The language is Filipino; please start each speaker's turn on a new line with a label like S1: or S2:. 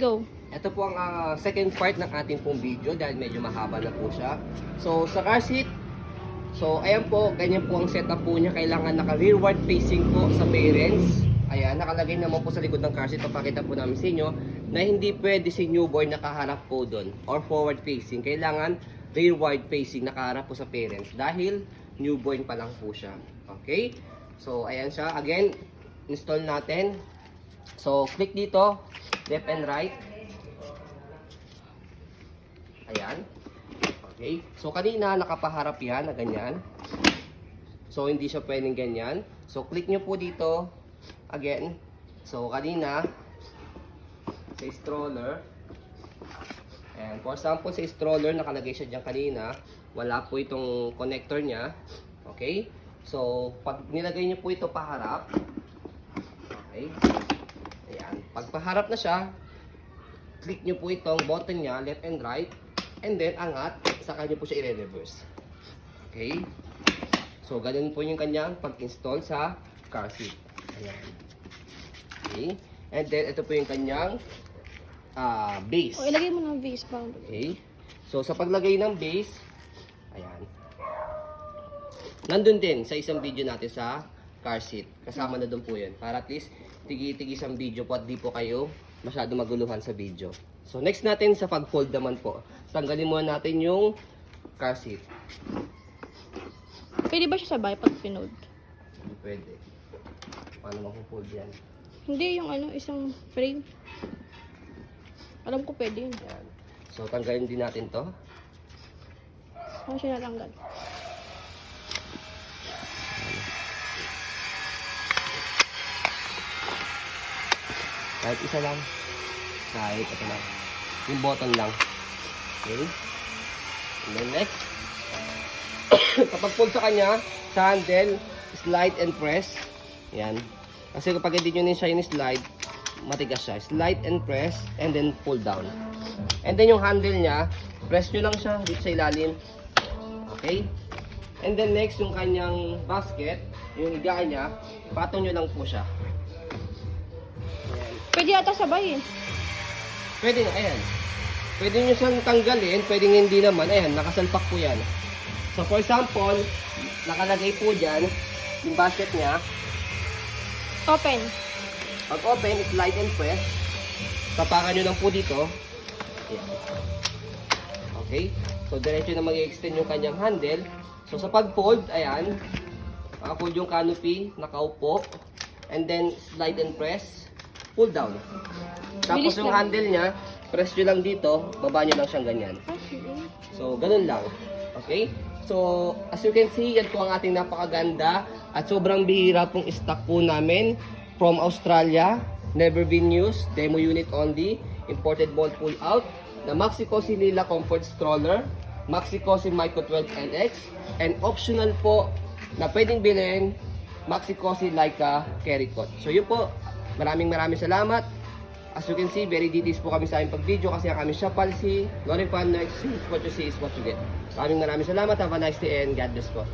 S1: Go.
S2: Ito po ang second part ng ating pong video dahil medyo mahaba na po siya. So, sa car seat, so, ayan po, ganyan po ang setup po niya. Kailangan naka-rearward facing po sa parents. Ayan, nakalagay naman po sa likod ng car seat. Papakita po namin sa inyo na hindi pwede si newborn nakaharap po doon or forward facing. Kailangan rearward facing, nakaharap po sa parents dahil newborn pa lang po siya. Okay? So, ayan siya. Again, install natin. So, click dito, left and right. Ayan. Okay. So, kanina nakapaharap yan na ganyan. So, hindi siya pwedeng ganyan. So, click nyo po dito. Again. So, kanina sa stroller. Ayan. For example, sa stroller, nakalagay siya dyan kanina. Wala po itong connector niya. Okay. So, pag nilagay nyo po ito paharap. Okay. Ayan. Pag paharap na siya, click nyo po itong button niya, left and right. And then, angat, saka nyo po siya i-reverse. Okay? So, ganun po yung kanyang pag-install sa car seat. Ayan. Okay? And then, ito po yung kanyang base.
S1: O, ilagay mo ng base pa.
S2: Okay? So, sa paglagay ng base, ayan. Nandun din sa isang video natin sa car seat. Kasama na doon po yun. Para at least, tigi-tigis ang video po at di po kayo masyado maguluhan sa video. So, next natin sa pag-fold naman po. Tanggalin muna natin yung car seat.
S1: Pwede ba siya sabay pag pinold?
S2: Hindi pwede. Paano mag-fold yan?
S1: Hindi, yung ano, isang frame. Alam ko pwede yun.
S2: Yan. So, tanggalin din natin to.
S1: Ano siya natanggal?
S2: Kahit isa lang. Kahit ito lang. Yung button lang. Okay. And then next. Kapag fold sa kanya, sa handle, slide and press. Yan. Kasi kapag hindi nyo siya slide, matigas siya. Slide and press, and then pull down. And then yung handle niya, press nyo lang siya dito sa ilalim. Okay. And then next, yung kanyang basket, yung higaan niya, patong nyo lang po siya.
S1: Pwede yata sabay eh.
S2: Pwede na, ayan. Pwede nyo siyang tanggalin, pwede hindi naman. Ayan, nakasalpak po yan. So, for example, nakalagay po dyan, yung basket niya.
S1: Open.
S2: Pag open, slide and press. Tapakan nyo lang po dito. Ayan. Okay. So, diretso na mag-extend yung kanyang handle. So, sa pag-fold, ayan. Fold yung canopy, nakaupo. And then, slide and press. Pull down. Tapos yung handle niya, press nyo lang dito, baba nyo lang siyang ganyan. So, ganun lang. Okay? So, as you can see, yan po ang ating napakaganda at sobrang bihira pong stock po namin from Australia. Never been used, demo unit only, imported ball pull out, na Maxi-Cosi Lila Comfort Stroller, Maxi-Cosi Myco 12 NX, and optional po na pwedeng bilhin, Maxi-Cosi Leica Carry Cot. So, yun po. Maraming salamat. As you can see, very details po kami sa aming pag-video kasi ang aming shop policy, Lorifan, what you see is what you get. Maraming salamat. Have a nice day and God bless po.